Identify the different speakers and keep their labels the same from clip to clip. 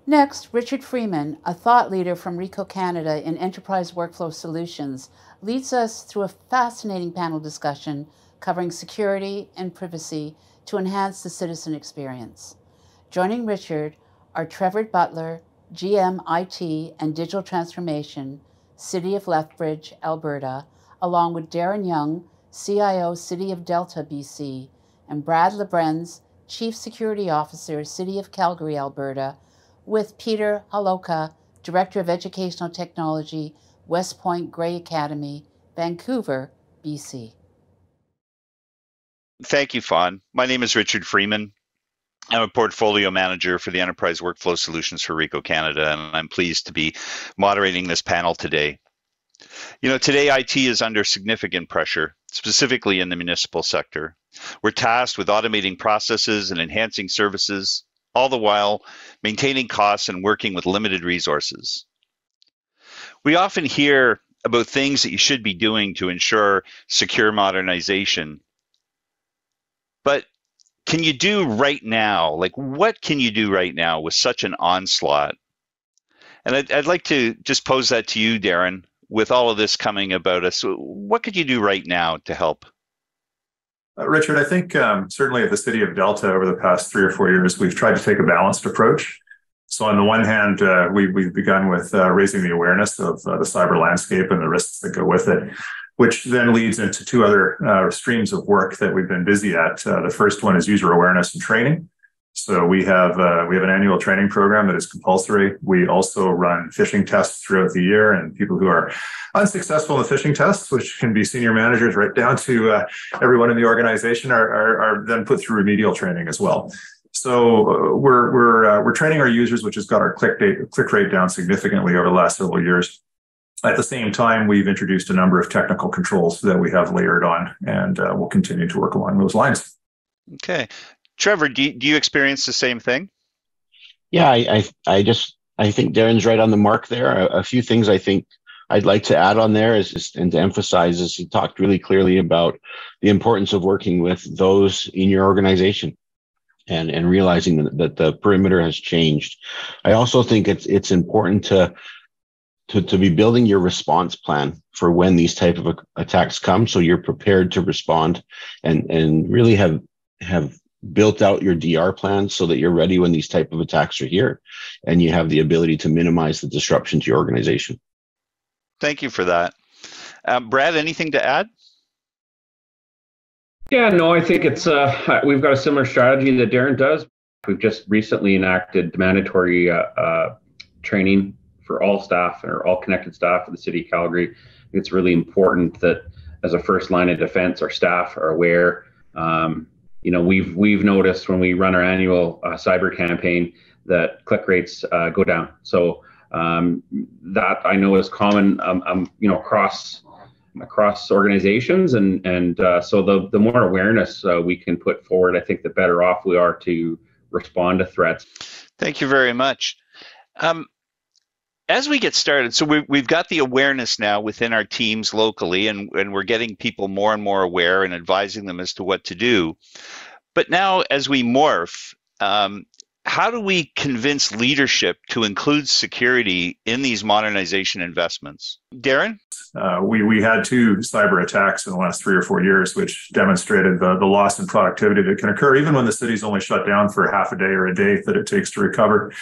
Speaker 1: Next, Richard Freeman, a thought leader from Ricoh Canada in enterprise workflow solutions, leads us through a fascinating panel discussion covering security and privacy to enhance the citizen experience. Joining Richard are Trevor Butler, GM IT and Digital Transformation, City of Lethbridge, Alberta, along with Darren Young, CIO, City of Delta, BC, and Brad Lebrenz, Chief Security Officer, City of Calgary, Alberta, with Peter Haloka, Director of Educational Technology, West Point Grey Academy, Vancouver, BC.
Speaker 2: Thank you, Fawn. My name is Richard Freeman. I'm a portfolio manager for the Enterprise Workflow Solutions for Ricoh Canada, and I'm pleased to be moderating this panel today. Today IT is under significant pressure, specifically in the municipal sector. We're tasked with automating processes and enhancing services, all the while maintaining costs and working with limited resources. We often hear about things that you should be doing to ensure secure modernization. But can you do right now? Like, what can you do right now with such an onslaught? And I'd like to just pose that to you, Darren, with all of this coming about us. What could you do right now to help?
Speaker 3: Richard, I think certainly at the City of Delta over the past 3 or 4 years, we've tried to take a balanced approach. So on the one hand, we've begun with raising the awareness of the cyber landscape and the risks that go with it, which then leads into 2 other streams of work that we've been busy at. The first one is user awareness and training. So we have an annual training program that is compulsory. We also run phishing tests throughout the year, and people who are unsuccessful in the phishing tests, which can be senior managers right down to everyone in the organization, are then put through remedial training as well. So we're training our users, which has got our click rate down significantly over the last several years. At the same time, we've introduced a number of technical controls that we have layered on, and we'll continue to work along those lines.
Speaker 2: Okay. Trevor, do you experience the same thing?
Speaker 4: Yeah, I think Darren's right on the mark there. A few things I think I'd like to add on there and to emphasize is he talked really clearly about the importance of working with those in your organization and realizing that the perimeter has changed. I also think it's important to be building your response plan for when these type of attacks come, so you're prepared to respond and really have built out your DR plan so that you're ready when these type of attacks are here and you have the ability to minimize the disruption to your organization.
Speaker 2: Thank you for that. Brad, anything to add?
Speaker 5: Yeah, no, I think it's we've got a similar strategy that Darren does. We've just recently enacted mandatory training for all staff or all connected staff of the City of Calgary. It's really important that as a first line of defense, our staff are aware. We've noticed when we run our annual cyber campaign that click rates go down. So that I know is common, across organizations, and so the more awareness we can put forward, I think the better off we are to respond to threats.
Speaker 2: Thank you very much. As we get started, so we've got the awareness now within our teams locally, and we're getting people more and more aware and advising them as to what to do. But now as we morph, how do we convince leadership to include security in these modernization investments? Darren?
Speaker 3: We had 2 cyber attacks in the last 3 or 4 years, which demonstrated the loss in productivity that can occur even when the city's only shut down for half a day or a day that it takes to recover.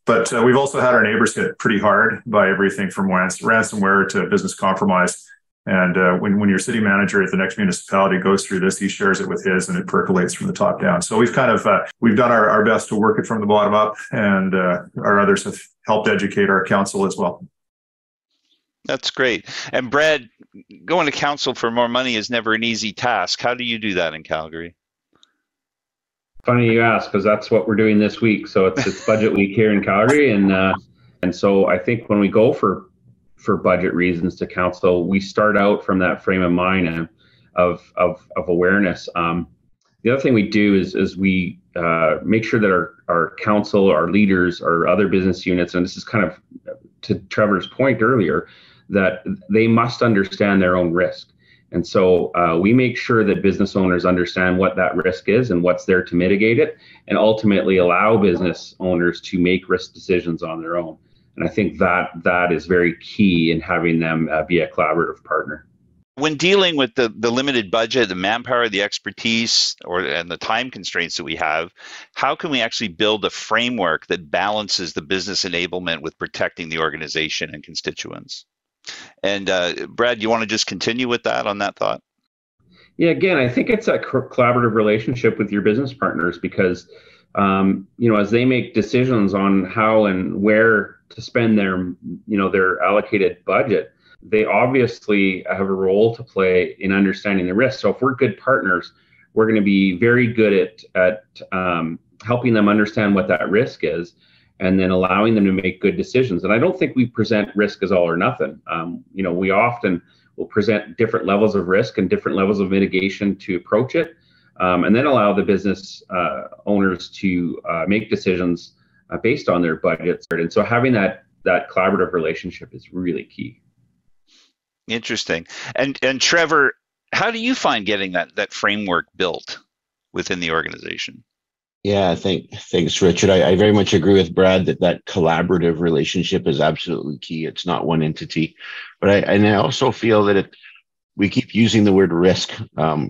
Speaker 3: But we've also had our neighbors hit pretty hard by everything from ransomware to business compromise. And when your city manager at the next municipality goes through this, he shares it with his, and it percolates from the top down. So we've kind of we've done our best to work it from the bottom up, and our others have helped educate our council as well.
Speaker 2: That's great. And Brad, going to council for more money is never an easy task. How do you do that in Calgary?
Speaker 5: Funny you ask, because that's what we're doing this week. So it's budget week here in Calgary, and so I think when we go for budget reasons to council, we start out from that frame of mind and of awareness. The other thing we do is we make sure that our council, our leaders, our other business units, and this is kind of to Trevor's point earlier, that they must understand their own risk. And so we make sure that business owners understand what that risk is and what's there to mitigate it, and ultimately allow business owners to make risk decisions on their own. And I think that is very key in having them be a collaborative partner.
Speaker 2: When dealing with the limited budget, the manpower, the expertise, and the time constraints that we have, how can we actually build a framework that balances the business enablement with protecting the organization and constituents? And Brad, you want to just continue with that on that thought?
Speaker 5: Yeah, again, I think it's a collaborative relationship with your business partners, because as they make decisions on how and where to spend their allocated budget, they obviously have a role to play in understanding the risk. So if we're good partners, we're going to be very good at helping them understand what that risk is, and then allowing them to make good decisions. And I don't think we present risk as all or nothing. We often will present different levels of risk and different levels of mitigation to approach it, and then allow the business owners to make decisions based on their budgets. And so having that collaborative relationship is really key.
Speaker 2: Interesting. And Trevor, how do you find getting that framework built within the organization?
Speaker 4: Yeah, thanks, Richard. I very much agree with Brad that collaborative relationship is absolutely key. It's not one entity, but I also feel that we keep using the word risk.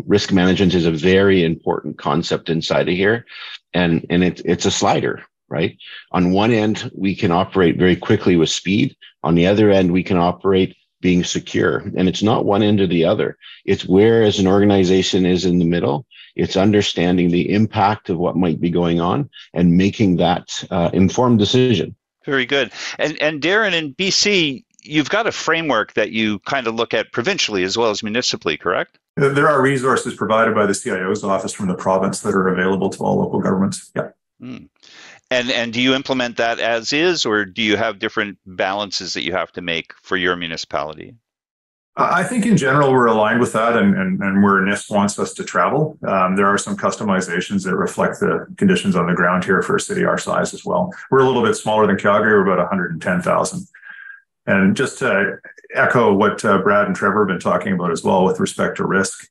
Speaker 4: Risk management is a very important concept inside of here, and it's a slider, right? On one end, we can operate very quickly with speed. On the other end, we can operate being secure. And it's not one end or the other. It's where as an organization is in the middle. It's understanding the impact of what might be going on and making that informed decision.
Speaker 2: Very good. And Darren, in BC, you've got a framework that you kind of look at provincially as well as municipally, correct?
Speaker 3: There are resources provided by the CIO's office from the province that are available to all local governments. Yeah.
Speaker 2: Mm. And do you implement that as is, or do you have different balances that you have to make for your municipality?
Speaker 3: I think in general, we're aligned with that and where NIST wants us to travel. There are some customizations that reflect the conditions on the ground here for a city our size as well. We're a little bit smaller than Calgary. We're about 110,000. And just to echo what Brad and Trevor have been talking about as well with respect to risk,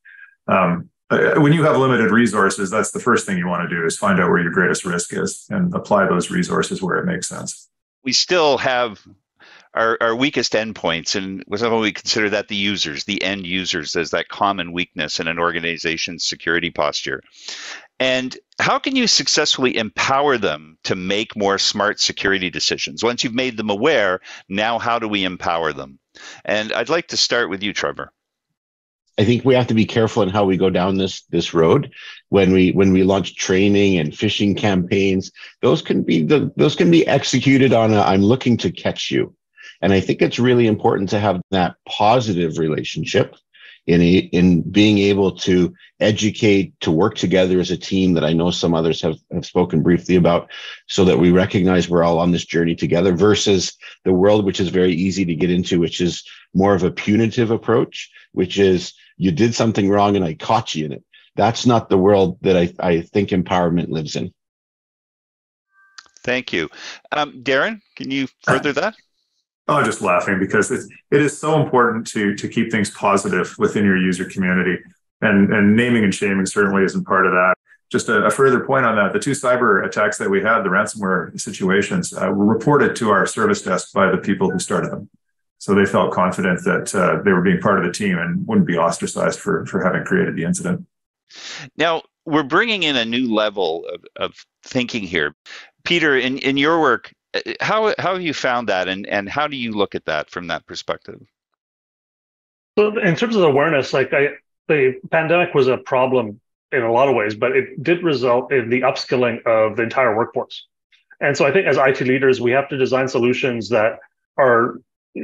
Speaker 3: when you have limited resources, that's the first thing you want to do is find out where your greatest risk is and apply those resources where it makes sense.
Speaker 2: We still have our weakest endpoints, and somehow we consider that the users, the end users, as that common weakness in an organization's security posture. And how can you successfully empower them to make more smart security decisions? Once you've made them aware, now how do we empower them? And I'd like to start with you, Trevor.
Speaker 4: I think we have to be careful in how we go down this road. When we launch training and phishing campaigns, those can be executed on I'm looking to catch you. And I think it's really important to have that positive relationship in being able to educate, to work together as a team that I know some others have spoken briefly about, so that we recognize we're all on this journey together, versus the world, which is very easy to get into, which is more of a punitive approach, which is you did something wrong and I caught you in it. That's not the world that I think empowerment lives in.
Speaker 2: Thank you. Darren, can you further that?
Speaker 3: I'm just laughing because it is so important to keep things positive within your user community, and naming and shaming certainly isn't part of that. Just a further point on that, the two cyber attacks that we had, the ransomware situations, were reported to our service desk by the people who started them. So they felt confident that they were being part of the team and wouldn't be ostracized for having created the incident.
Speaker 2: Now, we're bringing in a new level of thinking here. Peter, in your work, how have you found that, and how do you look at that from that perspective?
Speaker 6: So in terms of awareness, the pandemic was a problem in a lot of ways, but it did result in the upskilling of the entire workforce. And so I think as IT leaders, we have to design solutions that are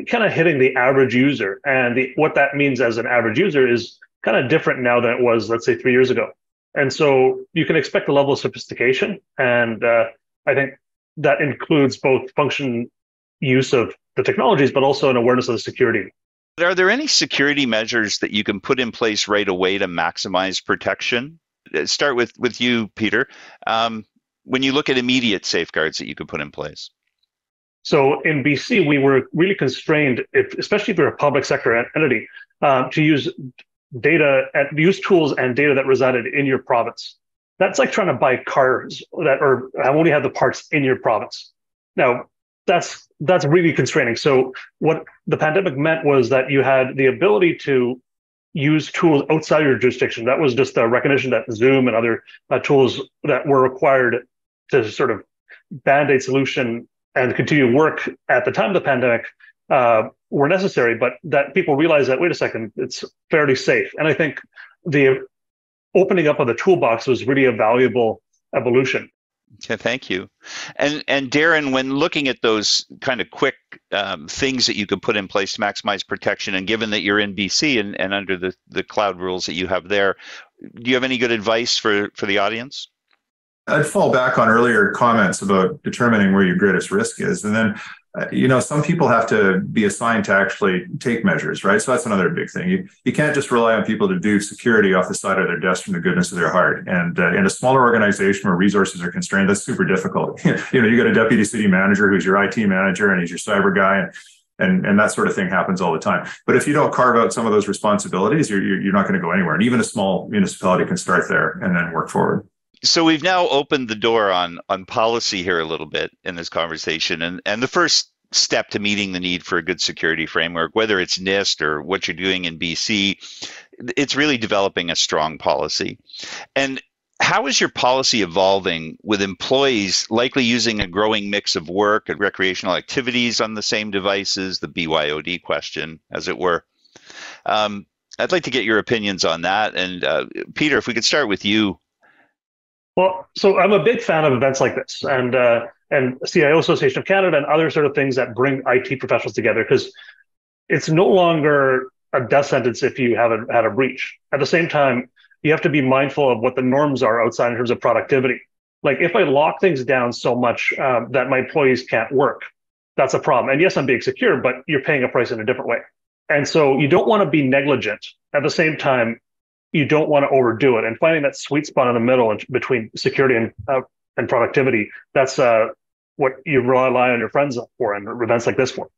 Speaker 6: kind of hitting the average user. And what that means as an average user is kind of different now than it was, let's say, 3 years ago. And so you can expect a level of sophistication. And I think that includes both function use of the technologies, but also an awareness of the security.
Speaker 2: Are there any security measures that you can put in place right away to maximize protection? Start with you, Peter. When you look at immediate safeguards that you could put in place.
Speaker 6: So in BC, we were really constrained, especially if you're a public sector entity, to use use tools and data that resided in your province. That's like trying to buy cars that are only have the parts in your province. Now, that's really constraining. So what the pandemic meant was that you had the ability to use tools outside your jurisdiction. That was just a recognition that Zoom and other tools that were required to sort of band-aid solution and continue work at the time of the pandemic were necessary, but that people realized that, wait a second, it's fairly safe. And I think the opening up of the toolbox was really a valuable evolution.
Speaker 2: Okay, thank you. And Darren, when looking at those kind of quick things that you could put in place to maximize protection, and given that you're in BC and under the cloud rules that you have there, do you have any good advice for the audience?
Speaker 3: I'd fall back on earlier comments about determining where your greatest risk is. And then, some people have to be assigned to actually take measures, right? So that's another big thing. You can't just rely on people to do security off the side of their desk from the goodness of their heart. And in a smaller organization where resources are constrained, that's super difficult. You got a deputy city manager who's your IT manager and he's your cyber guy. And that sort of thing happens all the time. But if you don't carve out some of those responsibilities, you're not going to go anywhere. And even a small municipality can start there and then work forward.
Speaker 2: So we've now opened the door on policy here a little bit in this conversation. And the first step to meeting the need for a good security framework, whether it's NIST or what you're doing in BC, it's really developing a strong policy. And how is your policy evolving with employees likely using a growing mix of work and recreational activities on the same devices, the BYOD question, as it were? I'd like to get your opinions on that. And Peter, if we could start with you.
Speaker 6: Well, so I'm a big fan of events like this and CIO Association of Canada and other sort of things that bring IT professionals together, because it's no longer a death sentence if you haven't had a breach. At the same time, you have to be mindful of what the norms are outside in terms of productivity. Like if I lock things down so much that my employees can't work, that's a problem. And yes, I'm being secure, but you're paying a price in a different way. And so you don't want to be negligent. At the same time, you don't want to overdo it, and finding that sweet spot in the middle between security and productivity, that's what you rely on your friends for and events like this for.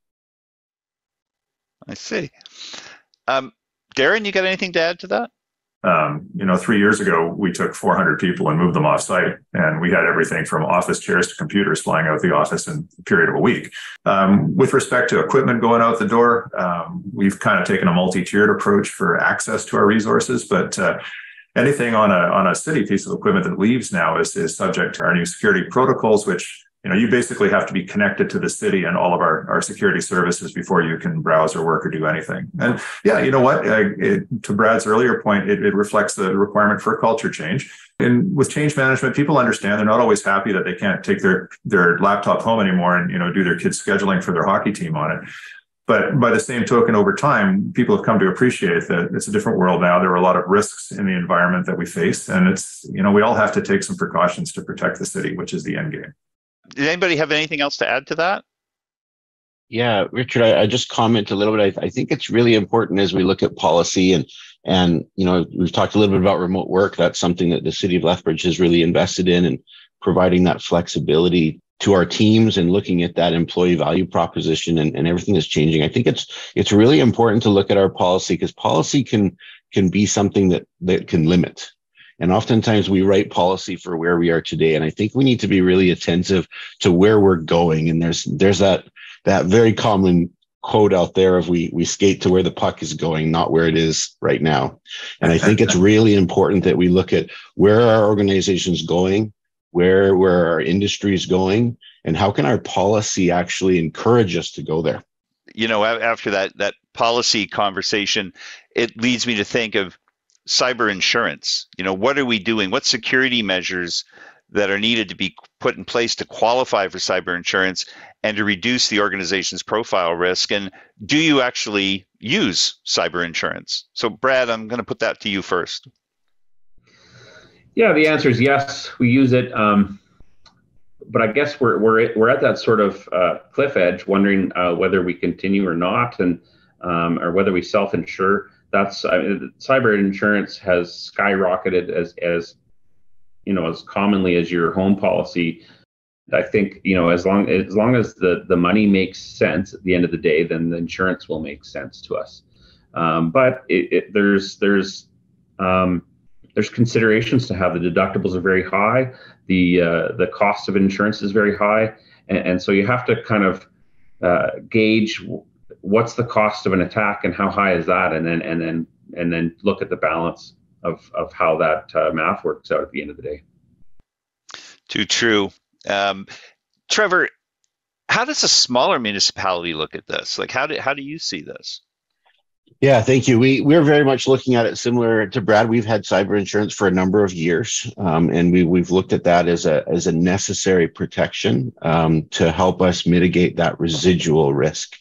Speaker 2: I see. Darren, you got anything to add to that?
Speaker 3: 3 years ago, we took 400 people and moved them off site, and we had everything from office chairs to computers flying out the office in a period of a week. With respect to equipment going out the door, we've kind of taken a multi-tiered approach for access to our resources, but anything on a city piece of equipment that leaves now is subject to our new security protocols, which you basically have to be connected to the city and all of our security services before you can browse or work or do anything. And yeah, you know what? To Brad's earlier point, it reflects the requirement for culture change. And with change management, people understand they're not always happy that they can't take their laptop home anymore and do their kids' scheduling for their hockey team on it. But by the same token, over time, people have come to appreciate that it's a different world now. There are a lot of risks in the environment that we face, and it's we all have to take some precautions to protect the city, which is the end game.
Speaker 2: Did anybody have anything else to add to that?
Speaker 4: Yeah, Richard, I just comment a little bit. I think it's really important as we look at policy and we've talked a little bit about remote work. That's something that the city of Lethbridge has really invested in and providing that flexibility to our teams and looking at that employee value proposition and everything is changing. I think it's really important to look at our policy, because policy can be something that can limit. And oftentimes we write policy for where we are today. And I think we need to be really attentive to where we're going. And there's that very common quote out there of we skate to where the puck is going, not where it is right now. And I think it's really important that we look at where our organization's going, where our industry is going, and how can our policy actually encourage us to go there.
Speaker 2: After that policy conversation, it leads me to think of cyber insurance. What are we doing? What security measures that are needed to be put in place to qualify for cyber insurance and to reduce the organization's profile risk? And do you actually use cyber insurance? So Brad, I'm going to put that to you first.
Speaker 5: Yeah, the answer is yes, we use it. But I guess we're at that sort of cliff edge, wondering whether we continue or not, and or whether we self-insure. Cyber insurance has skyrocketed as commonly as your home policy. I think as long as the money makes sense at the end of the day, then the insurance will make sense to us. But there's considerations to have. The deductibles are very high. The cost of insurance is very high, and so you have to kind of gauge what's the cost of an attack and how high is that, and then look at the balance of how that math works out at the end of the day.
Speaker 2: Too true. Trevor, how does a smaller municipality look at this? Like, how do you see this?
Speaker 4: Yeah, thank you. We're very much looking at it similar to Brad. We've had cyber insurance for a number of years, and we've looked at that as a necessary protection to help us mitigate that residual risk.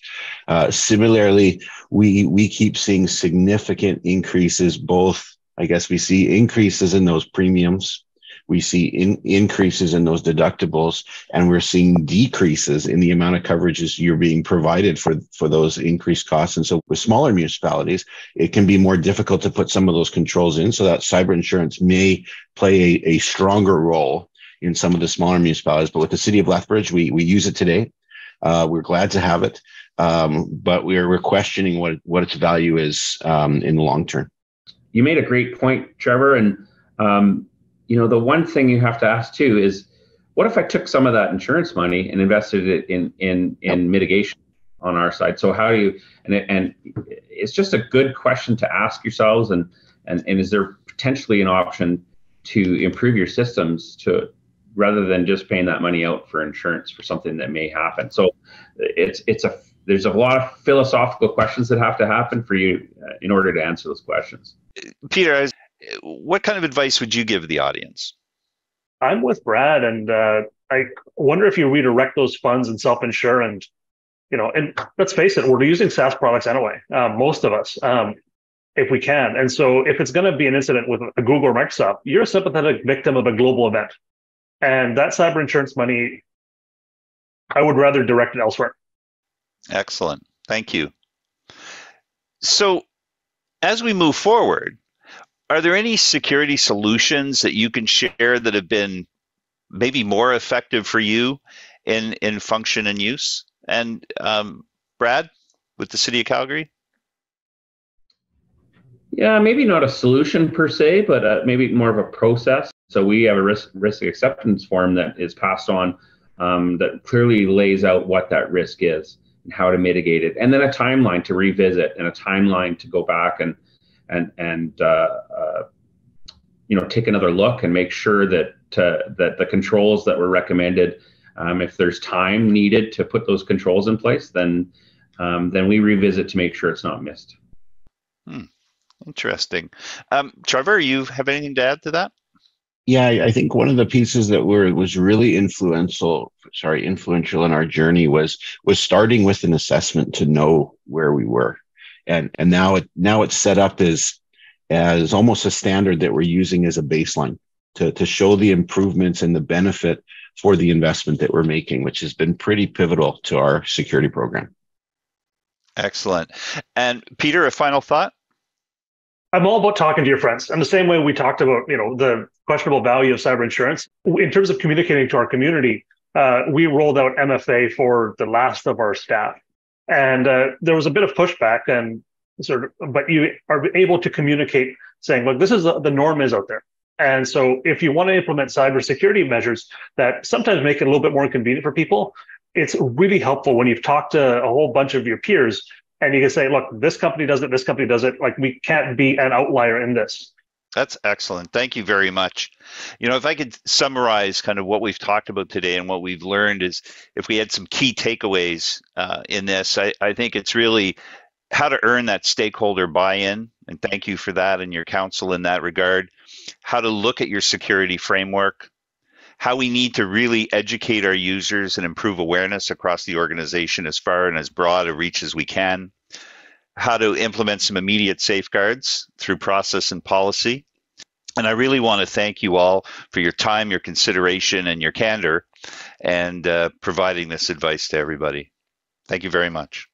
Speaker 4: Similarly, we keep seeing significant increases. Both, I guess, we see increases in those premiums. We see increases in those deductibles, and we're seeing decreases in the amount of coverages you're being provided for those increased costs. And so with smaller municipalities, it can be more difficult to put some of those controls in, so that cyber insurance may play a stronger role in some of the smaller municipalities. But with the city of Lethbridge, we use it today. We're glad to have it, but we're questioning what its value is in the long term.
Speaker 5: You made a great point, Trevor, and the one thing you have to ask too is, what if I took some of that insurance money and invested it in mitigation on our side? So how do you, and it's just a good question to ask yourselves, and is there potentially an option to improve your systems rather than just paying that money out for insurance for something that may happen? So there's a lot of philosophical questions that have to happen for you in order to answer those questions.
Speaker 2: Peter, what kind of advice would you give the audience?
Speaker 6: I'm with Brad, and I wonder if you redirect those funds and self-insure, and let's face it, we're using SaaS products anyway, most of us, if we can. And so if it's going to be an incident with a Google or Microsoft, you're a sympathetic victim of a global event. And that cyber insurance money, I would rather direct it elsewhere.
Speaker 2: Excellent. Thank you. So as we move forward, are there any security solutions that you can share that have been maybe more effective for you in function and use? And Brad, with the City of Calgary?
Speaker 5: Yeah, maybe not a solution per se, but maybe more of a process. So we have a risk acceptance form that is passed on that clearly lays out what that risk is and how to mitigate it, and then a timeline to revisit and a timeline to go back and take another look and make sure that the controls that were recommended, if there's time needed to put those controls in place, then we revisit to make sure it's not missed.
Speaker 2: Interesting. Trevor, you have anything to add to that?
Speaker 4: Yeah, I think one of the pieces that was really influential in our journey was starting with an assessment to know where we were, and now it's set up as almost a standard that we're using as a baseline to show the improvements and the benefit for the investment that we're making, which has been pretty pivotal to our security program.
Speaker 2: Excellent. And Peter, a final thought?
Speaker 6: I'm all about talking to your friends. And the same way we talked about, the questionable value of cyber insurance, in terms of communicating to our community, we rolled out MFA for the last of our staff. And there was a bit of pushback, but you are able to communicate saying, look, this is the norm is out there. And so if you want to implement cybersecurity measures that sometimes make it a little bit more convenient for people, it's really helpful when you've talked to a whole bunch of your peers and you can say, look, this company does it, this company does it. Like, we can't be an outlier in this.
Speaker 2: That's excellent. Thank you very much. If I could summarize kind of what we've talked about today and what we've learned is, if we had some key takeaways in this, I think it's really how to earn that stakeholder buy-in, and thank you for that and your counsel in that regard. How to look at your security framework, how we need to really educate our users and improve awareness across the organization as far and as broad a reach as we can, how to implement some immediate safeguards through process and policy. And I really want to thank you all for your time, your consideration, and your candor, and providing this advice to everybody. Thank you very much.